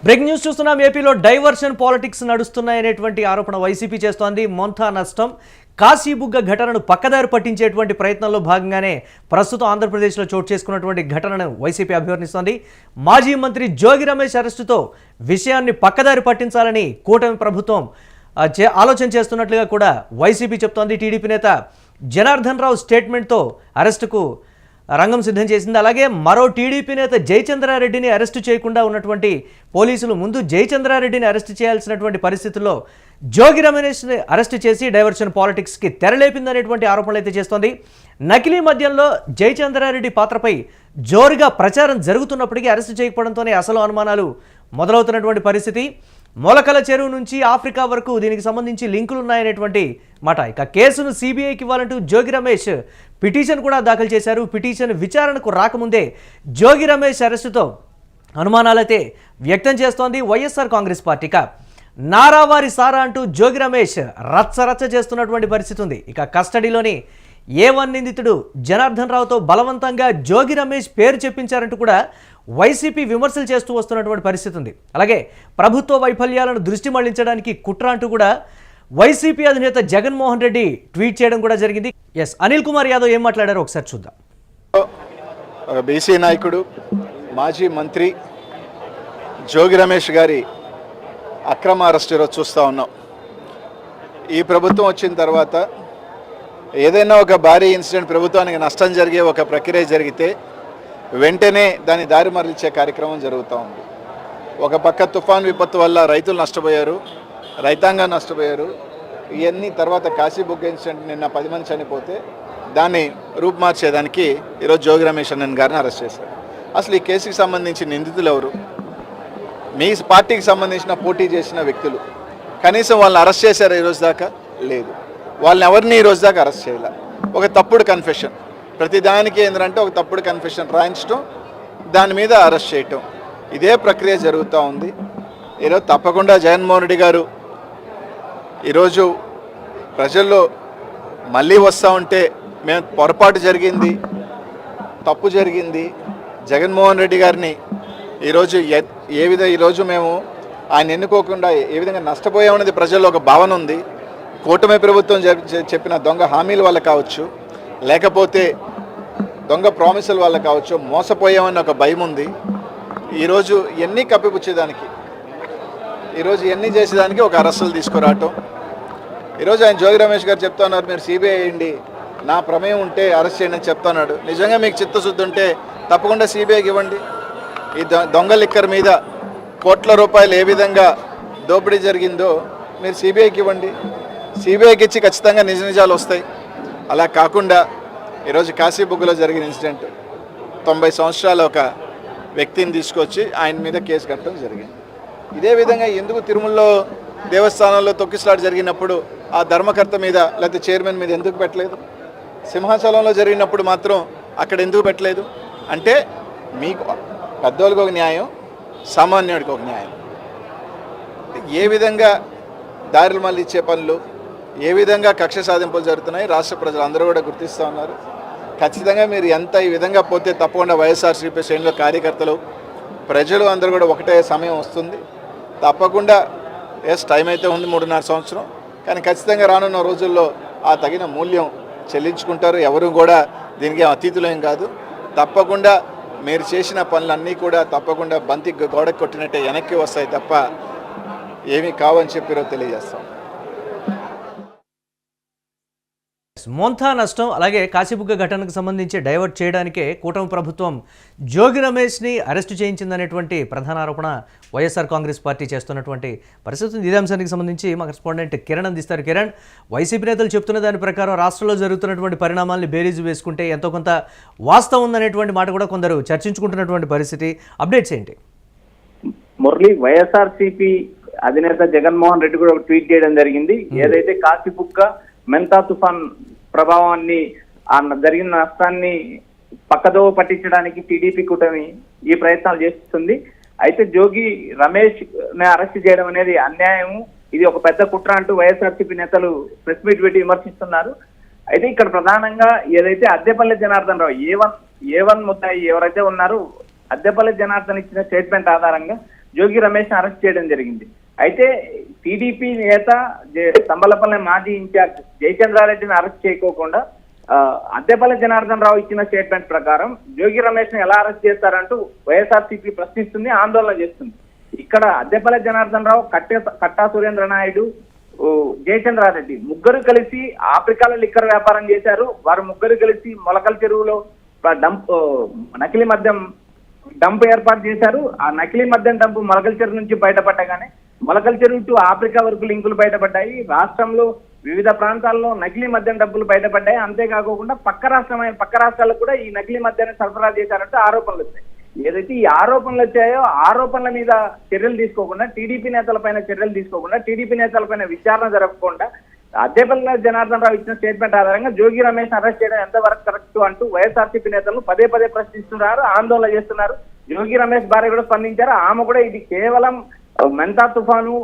Breaking news చూస్తున్నాం. ఏపీలో diversion politics నడుస్తున్నాయనేటువంటి ఆరోపణ వైసీపీ చేస్తోంది. మొంతా నష్టం కాశీబుగ్గ ఘటనను పక్కదారి పట్టించేటువంటి ప్రయత్నంలో భాగంగానే ప్రస్తుతం ఆంధ్రప్రదేశ్లో చోటు చేసుకున్నటువంటి ఘటనను వైసీపీ అభివర్ణిస్తోంది. మాజీ మంత్రి జోగి రమేష్ అరెస్టుతో విషయాన్ని పక్కదారి పట్టించాలని కూటమి ప్రభుత్వం ఆలోచన చేస్తున్నట్లుగా కూడా వైసీపీ చెప్తోంది. టీడీపీ నేత జనార్దన్ రావు స్టేట్మెంట్తో అరెస్టుకు రంగం సిద్ధం చేసింది. అలాగే మరో టీడీపీ నేత జయచంద్రారెడ్డిని అరెస్టు చేయకుండా ఉన్నటువంటి పోలీసులు ముందు జయచంద్రారెడ్డిని అరెస్టు చేయాల్సినటువంటి పరిస్థితుల్లో జోగి రమేష్ని అరెస్టు చేసి డైవర్షన్ పాలిటిక్స్కి తెరలేపిందనేటువంటి ఆరోపణలు అయితే చేస్తోంది. నకిలీ మద్యంలో జయచంద్రారెడ్డి పాత్రపై జోరుగా ప్రచారం జరుగుతున్నప్పటికీ అరెస్టు చేయకపోవడంతోనే అసలు అనుమానాలు మొదలవుతున్నటువంటి పరిస్థితి. మొలకల చెరువు నుంచి ఆఫ్రికా వరకు దీనికి సంబంధించి లింకులు ఉన్నాయనేటువంటి మాట. ఇక కేసును సిబిఐకి ఇవ్వాలంటూ జోగి రమేష్ పిటిషన్ కూడా దాఖలు చేశారు. పిటిషన్ విచారణకు రాకముందే జోగి రమేష్ అరెస్టుతో అనుమానాలైతే వ్యక్తం చేస్తోంది వైఎస్ఆర్ కాంగ్రెస్ పార్టీక. నారావారి సారా అంటూ జోగి రమేష్ రచ్చరచ్చ చేస్తున్నటువంటి పరిస్థితి ఉంది. ఇక కస్టడీలోని A1 నిందితుడు జనార్దన్ రావుతో బలవంతంగా జోగి రమేష్ పేరు చెప్పించారంటూ కూడా వైసీపీ విమర్శలు చేస్తూ వస్తున్నటువంటి పరిస్థితి ఉంది. అలాగే ప్రభుత్వ వైఫల్యాలను దృష్టి మళ్లించడానికి కుట్ర అంటూ కూడా వైసీపీ అధినేత జగన్మోహన్ రెడ్డి ట్వీట్ చేయడం కూడా జరిగింది. అనిల్ కుమార్ యాదవ్ ఏం మాట్లాడారో ఒకసారి చూద్దాం. బీసీ నాయకుడు మాజీ మంత్రి జోగి రమేష్ గారి అక్రమ అరెస్ట్ ఈరోజు చూస్తూ ఉన్నాం. ఈ ప్రభుత్వం వచ్చిన తర్వాత ఏదైనా ఒక భారీ ఇన్సిడెంట్, ప్రభుత్వానికి నష్టం జరిగే ఒక ప్రక్రియ జరిగితే వెంటనే దాన్ని దారి మరలించే కార్యక్రమం జరుగుతూ ఉంది. ఒక పక్క తుఫాన్ విపత్తు వల్ల రైతులు నష్టపోయారు, రైతాంగం నష్టపోయారు. ఇవన్నీ తర్వాత కాశీబుగ్గ ఇన్సిడెంట్ నిన్న 10 మంది చనిపోతే దాన్ని రూపుమార్చేదానికి ఈరోజు జోగి రమేష్ అన్నన్ గారిని అరెస్ట్ చేశారు. అసలు ఈ కేసుకి సంబంధించిన నిందితులు ఎవరు? మీ పార్టీకి సంబంధించిన పోటీ చేసిన వ్యక్తులు. కనీసం వాళ్ళని అరెస్ట్ చేశారు ఈరోజు దాకా? లేదు. వాళ్ళని ఎవరిని ఈరోజు దాకా అరెస్ట్ చేయాల. ఒక తప్పుడు కన్ఫెషన్, ప్రతిదానికి ఏంటంటే ఒక తప్పుడు కన్ఫెషన్ రాయించడం, దాని మీద అరెస్ట్ చేయటం, ఇదే ప్రక్రియ జరుగుతూ ఉంది. ఈరోజు తప్పకుండా జగన్మోహన్ రెడ్డి గారు ఈరోజు ప్రజల్లో మళ్ళీ వస్తూ ఉంటే మేము పొరపాటు జరిగింది, తప్పు జరిగింది, జగన్మోహన్ రెడ్డి గారిని ఈరోజు ఈరోజు మేము ఆయన ఎన్నుకోకుండా ఏ విధంగా నష్టపోయామనేది ప్రజల్లో ఒక భావన ఉంది. కూటమి ప్రభుత్వం చెప్పిన దొంగ హామీల వల్ల కావచ్చు, లేకపోతే దొంగ ప్రామిసుల వల్ల కావచ్చు, మోసపోయామని ఒక భయం ఉంది. ఈరోజు ఎన్ని కప్పిపుచ్చేదానికి, ఈరోజు ఎన్ని చేసేదానికి ఒక అరెస్టులు తీసుకురావటం. ఈరోజు ఆయన జోగి రమేష్ గారు చెప్తున్నారు మీరు సిబిఐ అయ్యండి, నా ప్రమేయం ఉంటే అరెస్ట్ చేయండి అని చెప్తున్నాడు. నిజంగా మీకు చిత్తశుద్ధి ఉంటే తప్పకుండా సిబిఐకి ఇవ్వండి. ఈ దొంగ లిక్కర్ మీద కోట్ల రూపాయలు ఏ విధంగా దోపిడీ జరిగిందో మీరు సిబిఐకి ఇవ్వండి. సిబిఐకి ఇచ్చి ఖచ్చితంగా నిజ నిజాలు వస్తాయి. అలా కాకుండా ఈరోజు కాశీబుగ్గలో జరిగిన ఇన్సిడెంట్ 90 సంవత్సరాల ఒక వ్యక్తిని తీసుకొచ్చి ఆయన మీద కేసు కట్టడం జరిగింది. ఇదే విధంగా ఎందుకు తిరుమలలో దేవస్థానంలో తొక్కిసలాట జరిగినప్పుడు ఆ ధర్మకర్త మీద లేకపోతే చైర్మన్ మీద ఎందుకు పెట్టలేదు? సింహాచలంలో జరిగినప్పుడు మాత్రం అక్కడ ఎందుకు పెట్టలేదు? అంటే మీకు పెద్దోళ్ళకి ఒక న్యాయం, సామాన్యుడికి ఒక న్యాయం. ఏ విధంగా దారులు మళ్ళీ ఇచ్చే పనులు, ఏ విధంగా కక్ష సాధింపులు జరుగుతున్నాయి రాష్ట్ర ప్రజలు అందరూ కూడా గుర్తిస్తూ ఉన్నారు. ఖచ్చితంగా మీరు ఎంత ఈ విధంగా పోతే తప్పకుండా వైఎస్ఆర్సీపీ శ్రేణులు, కార్యకర్తలు, ప్రజలు అందరూ కూడా ఒకటే సమయం వస్తుంది. తప్పకుండా టైం అయితే ఉంది 3.5 సంవత్సరం, కానీ ఖచ్చితంగా రానున్న రోజుల్లో ఆ తగిన మూల్యం చెల్లించుకుంటారు. ఎవరు కూడా దీనికి అతీతులేం కాదు. తప్పకుండా మీరు చేసిన పనులన్నీ కూడా తప్పకుండా బంతి గోడకు కొట్టినట్టే వెనక్కి వస్తాయి తప్ప ఏమీ కావని చెప్పిరో తెలియజేస్తాం. మొంతా నష్టం అలాగే కాశీబుగ్గ ఘటనకు సంబంధించి డైవర్ట్ చేయడానికే కూటమి ప్రభుత్వం జోగి రమేష్ని అరెస్టు చేయించిందనేటువంటి ప్రధాన ఆరోపణ వైఎస్ఆర్ కాంగ్రెస్ పార్టీ చేస్తున్నటువంటి పరిస్థితి. ఇదే అంశానికి సంబంధించి మా కరెస్పాండెంట్ కిరణ్ అందిస్తారు. కిరణ్, వైసీపీ నేతలు చెప్తున్న దాని ప్రకారం రాష్ట్రంలో జరుగుతున్నటువంటి పరిణామాలను బేరీజు వేసుకుంటే ఎంతో కొంత వాస్తవం ఉందనేటువంటి మాట కూడా కొందరు చర్చించుకుంటున్నటువంటి పరిస్థితి. అప్డేట్స్ ఏంటి? మురళి, వైఎస్ఆర్సీపీ అధినేత జగన్మోహన్ రెడ్డి కూడా ఒక ట్వీట్ చేయడం జరిగింది. ఏదైతే కాశీబుగ్గ మెంతా తుఫాన్ ప్రభావాన్ని జరిగిన నష్టాన్ని పక్కదోవ పట్టించడానికి టీడీపీ కూటమి ఈ ప్రయత్నాలు చేస్తుంది. అయితే జోగి రమేష్ ని అరెస్ట్ చేయడం అనేది అన్యాయం, ఇది ఒక పెద్ద కుట్ర అంటూ వైఎస్ఆర్సీపీ నేతలు ప్రెస్ మీట్ పెట్టి విమర్శిస్తున్నారు. అయితే ఇక్కడ ప్రధానంగా ఏదైతే అద్దెపల్లి జనార్దన్ రావు A1 ముద్దాయి ఎవరైతే ఉన్నారో అద్దెపల్లి జనార్దన్ ఇచ్చిన స్టేట్మెంట్ ఆధారంగా జోగి రమేష్ అరెస్ట్ చేయడం జరిగింది. అయితే టీడీపీ నేత తంబలపల్లి మాజీ ఇన్ఛార్జ్ జయచంద్రారెడ్డిని అరెస్ట్ చేయకోకుండా అద్దెపల్లి జనార్దన్ రావు ఇచ్చిన స్టేట్మెంట్ ప్రకారం జోగి రమేష్ ని ఎలా అరెస్ట్ చేస్తారంటూ వైఎస్ఆర్సీపీ ప్రశ్నిస్తుంది, ఆందోళన చేస్తుంది. ఇక్కడ అద్దెపల్లి జనార్దన్ రావు, కట్టా సురేంద్ర నాయుడు, జయచంద్రారెడ్డి ముగ్గురు కలిసి ఆఫ్రికాలో లిక్కర్ వ్యాపారం చేశారు. వారు ముగ్గురు కలిసి మొలకల చెరువులో నకిలీ మద్యం డంప్ ఏర్పాటు చేశారు. ఆ నకిలీ మద్యం డంప్ మొలకల చెరువు నుంచి బయటపడ్డగానే మొలకల చెరువు టు ఆఫ్రికా వరకు లింకులు బయటపడ్డాయి. రాష్ట్రంలో వివిధ ప్రాంతాల్లో నకిలీ మద్యం డబ్బులు బయటపడ్డాయి. అంతేకాకుండా పక్క రాష్ట్రాలకు కూడా ఈ నకిలీ మద్యాన్ని సరఫరా చేశారంటూ ఆరోపణలు వచ్చాయి. ఏదైతే ఈ ఆరోపణలు వచ్చాయో ఆరోపణల మీద చర్యలు తీసుకోకుండా, టీడీపీ నేతలపైన చర్యలు తీసుకోకుండా, టీడీపీ నేతలపైన విచారణ జరగకుండా అద్దెపల్లి జనార్దన్ రావు ఇచ్చిన స్టేట్మెంట్ ఆధారంగా జోగి రమేష్ అరెస్ట్ చేయడం ఎంతవరకు కరెక్ట్ అంటూ వైఎస్ఆర్సీపీ నేతలు పదే ప్రశ్నిస్తున్నారు, ఆందోళన చేస్తున్నారు. జోగి రమేష్ భార్య కూడా స్పందించారు. ఆమె కూడా ఇది కేవలం మెంతా తుఫాను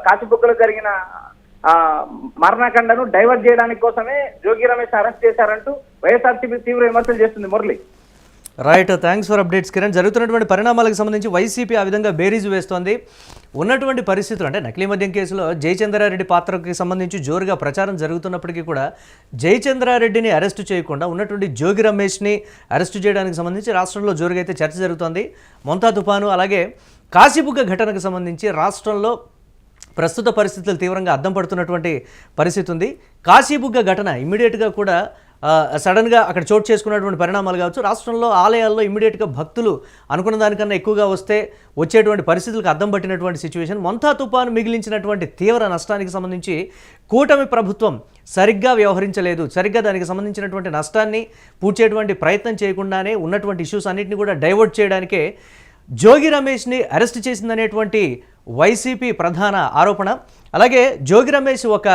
కాచిబుగ్గలో జరిగిన మరణకాండను డైవర్ట్ చేయడానికి కోసమే జోగి రమేష్ అరెస్ట్ చేశారంటూ వైఎస్ఆర్సీపీ తీవ్ర విమర్శలు చేస్తుంది. Murali, right, thanks for updates Kiran. జరుగుతున్నటువంటి పరిణామాలకు సంబంధించి వైసీపీ ఆ విధంగా బేరీజు వేస్తోంది. ఉన్నటువంటి పరిస్థితులు అంటే నకిలీ మద్యం కేసులో జయచంద్రారెడ్డి పాత్రకి సంబంధించి జోరుగా ప్రచారం జరుగుతున్నప్పటికీ కూడా జయచంద్రారెడ్డిని అరెస్టు చేయకుండా ఉన్నటువంటి జోగి రమేష్ని అరెస్టు చేయడానికి సంబంధించి రాష్ట్రంలో జోరుగా అయితే చర్చ జరుగుతోంది. మొంతా తుఫాను అలాగే కాశీబుగ్గ ఘటనకు సంబంధించి రాష్ట్రంలో ప్రస్తుత పరిస్థితులు తీవ్రంగా అద్దం పడుతున్నటువంటి పరిస్థితి ఉంది. కాశీబుగ్గ ఘటన ఇమ్మీడియట్గా కూడా సడన్గా అక్కడ చోటు చేసుకున్నటువంటి పరిణామాలు కావచ్చు. రాష్ట్రంలో ఆలయాల్లో ఇమ్మీడియట్గా భక్తులు అనుకున్న దానికన్నా ఎక్కువగా వచ్చేటువంటి పరిస్థితులకు అద్దం పట్టినటువంటి సిచ్యువేషన్. మొంతా తుఫాను మిగిలించినటువంటి తీవ్ర నష్టానికి సంబంధించి కూటమి ప్రభుత్వం సరిగ్గా వ్యవహరించలేదు. సరిగ్గా దానికి సంబంధించినటువంటి నష్టాన్ని పూడ్చేటువంటి ప్రయత్నం చేయకుండానే ఉన్నటువంటి ఇష్యూస్ అన్నింటినీ కూడా డైవర్ట్ చేయడానికే జోగి రమేష్ని అరెస్ట్ చేసిందనేటువంటి వైసీపీ ప్రధాన ఆరోపణ. అలాగే జోగి రమేష్ ఒక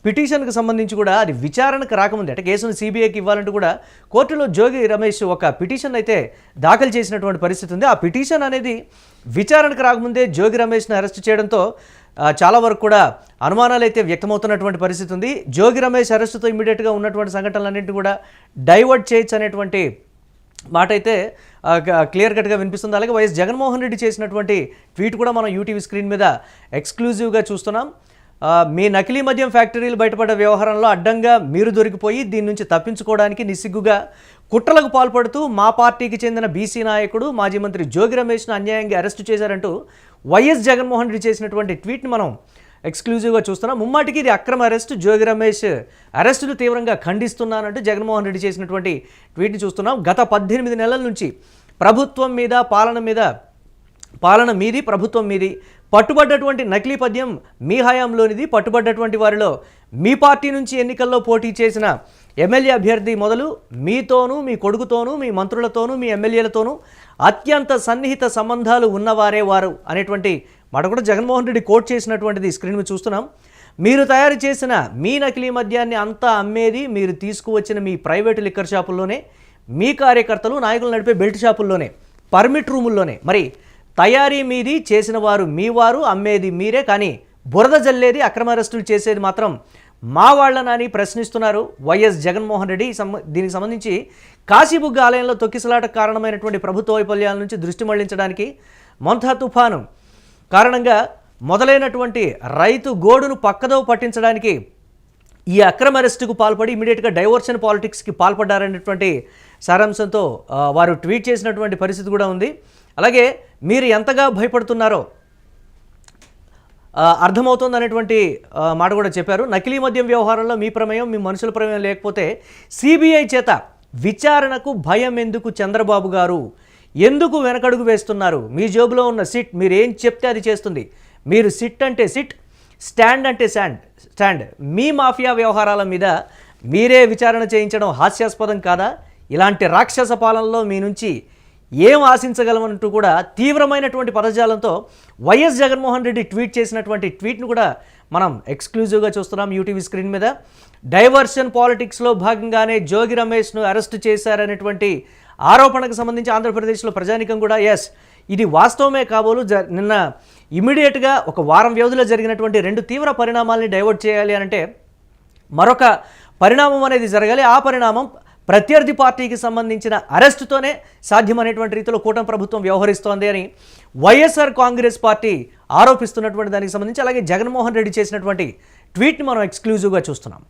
పిటిషన్కి సంబంధించి కూడా అది విచారణకు రాకముందే అంటే కేసును సిబిఐకి ఇవ్వాలంటూ కూడా కోర్టులో జోగి రమేష్ ఒక పిటిషన్ అయితే దాఖలు చేసినటువంటి పరిస్థితి ఉంది. ఆ పిటిషన్ అనేది విచారణకు రాకముందే జోగి రమేష్ని అరెస్ట్ చేయడంతో చాలా వరకు కూడా అనుమానాలు అయితే వ్యక్తమవుతున్నటువంటి పరిస్థితి ఉంది. జోగి రమేష్ అరెస్టుతో ఇమ్మీడియట్గా ఉన్నటువంటి సంఘటనలన్నింటినీ కూడా డైవర్ట్ చేయొచ్చు అనేటువంటి మాట అయితే క్లియర్ కట్గా వినిపిస్తుంది. అలాగే వైఎస్ జగన్మోహన్ రెడ్డి చేసినటువంటి ట్వీట్ కూడా మనం యూటీవీ స్క్రీన్ మీద ఎక్స్క్లూజివ్గా చూస్తున్నాం. మీ నకిలీ మద్యం ఫ్యాక్టరీలు బయటపడ్డ వ్యవహారంలో అడ్డంగా మీరు దొరికిపోయి దీని నుంచి తప్పించుకోవడానికి నిస్సిగ్గుగా కుట్రలకు పాల్పడుతూ మా పార్టీకి చెందిన బీసీ నాయకుడు మాజీ మంత్రి జోగి రమేష్ను అన్యాయంగా అరెస్టు చేశారంటూ వైఎస్ జగన్మోహన్ రెడ్డి చేసినటువంటి ట్వీట్ని మనం ఎక్స్క్లూజివ్గా చూస్తున్నాం. ముమ్మాటికి ఇది అక్రమ అరెస్టు, జోగి రమేష్ అరెస్టును తీవ్రంగా ఖండిస్తున్నానంటూ జగన్మోహన్ రెడ్డి చేసినటువంటి ట్వీట్ని చూస్తున్నాం. గత 18 నెలల నుంచి ప్రభుత్వం మీద పాలన మీది, ప్రభుత్వం మీది, పట్టుబడ్డటువంటి నకిలీ పద్యం మీ హయాంలోనిది, పట్టుబడ్డటువంటి వారిలో మీ పార్టీ నుంచి ఎన్నికల్లో పోటీ చేసిన ఎమ్మెల్యే అభ్యర్థి మొదలు మీతోనూ, మీ కొడుకుతోనూ, మీ మంత్రులతోనూ, మీ ఎమ్మెల్యేలతోనూ అత్యంత సన్నిహిత సంబంధాలు ఉన్నవారే వారు అనేటువంటి మాట కూడా జగన్మోహన్ రెడ్డి కోట్ చేసినటువంటిది స్క్రీన్ మీద చూస్తున్నాం. మీరు తయారు చేసిన మీ నకిలీ మద్యాన్ని అంతా అమ్మేది మీరు తీసుకువచ్చిన మీ ప్రైవేటు లిక్కర్ షాపుల్లోనే, మీ కార్యకర్తలు నాయకులు నడిపే బెల్ట్ షాపుల్లోనే, పర్మిట్ రూముల్లోనే. మరి తయారీ మీది, చేసిన వారు మీ వారు, అమ్మేది మీరే, కానీ బురద జల్లేది, అక్రమ అరెస్టులు చేసేది మాత్రం మా వాళ్ళనని ప్రశ్నిస్తున్నారు వైఎస్ జగన్మోహన్ రెడ్డి. దీనికి సంబంధించి కాశీబుగ్గ ఆలయంలో తొక్కిసలాట కారణమైనటువంటి ప్రభుత్వ వైఫల్యాల నుంచి దృష్టి మళ్లించడానికి మొంతా తుఫాను కారణంగా మొదలైనటువంటి రైతు గోడును పక్కదో పట్టించడానికి ఈ అక్రమ అరెస్టుకు పాల్పడి ఇమీడియట్గా డైవర్షన్ పాలిటిక్స్కి పాల్పడ్డారనేటువంటి సారాంశంతో వారు ట్వీట్ చేసినటువంటి పరిస్థితి కూడా ఉంది. అలాగే మీరు ఎంతగా భయపడుతున్నారో అర్థమవుతుంది అనేటువంటి మాట కూడా చెప్పారు. నకిలీ మద్యం వ్యవహారంలో మీ ప్రమేయం, మీ మనుషుల ప్రమేయం లేకపోతే సిబిఐ చేత విచారణకు భయం ఎందుకు చంద్రబాబు గారు? ఎందుకు వెనకడుగు వేస్తున్నారు? మీ జేబులో ఉన్న సిట్ మీరు ఏం చెప్తే అది చేస్తుంది. మీరు సిట్ అంటే సిట్, స్టాండ్ అంటే స్టాండ్. మీ మాఫియా వ్యవహారాల మీద మీరే విచారణ చేయించడం హాస్యాస్పదం కాదా? ఇలాంటి రాక్షస పాలనలో మీ నుంచి ఏం ఆశించగలమంటూ కూడా తీవ్రమైనటువంటి పదజాలంతో వైఎస్ జగన్మోహన్ రెడ్డి ట్వీట్ చేసినటువంటి ట్వీట్ను కూడా మనం ఎక్స్క్లూజివ్గా చూస్తున్నాం యూటీవీ స్క్రీన్ మీద. డైవర్షన్ పాలిటిక్స్లో భాగంగానే జోగి రమేష్ను అరెస్టు చేశారనేటువంటి ఆరోపణకు సంబంధించి ఆంధ్రప్రదేశ్లో ప్రజానికం కూడా ఇది వాస్తవమే కాబోలు. నిన్న ఇమీడియట్గా ఒక వారం వ్యవధిలో జరిగినటువంటి 2 తీవ్ర పరిణామాలని డైవర్ట్ చేయాలి అంటే మరొక పరిణామం అనేది జరగాలి. ఆ పరిణామం ప్రత్యర్థి పార్టీకి సంబంధించిన అరెస్టుతోనే సాధ్యమనేటువంటి రీతిలో కూటమి ప్రభుత్వం వ్యవహరిస్తోంది అని వైఎస్ఆర్ కాంగ్రెస్ పార్టీ ఆరోపిస్తున్నటువంటి దానికి సంబంధించి అలాగే జగన్మోహన్ రెడ్డి చేసినటువంటి ట్వీట్ని మనం ఎక్స్క్లూజివ్గా చూస్తున్నాం.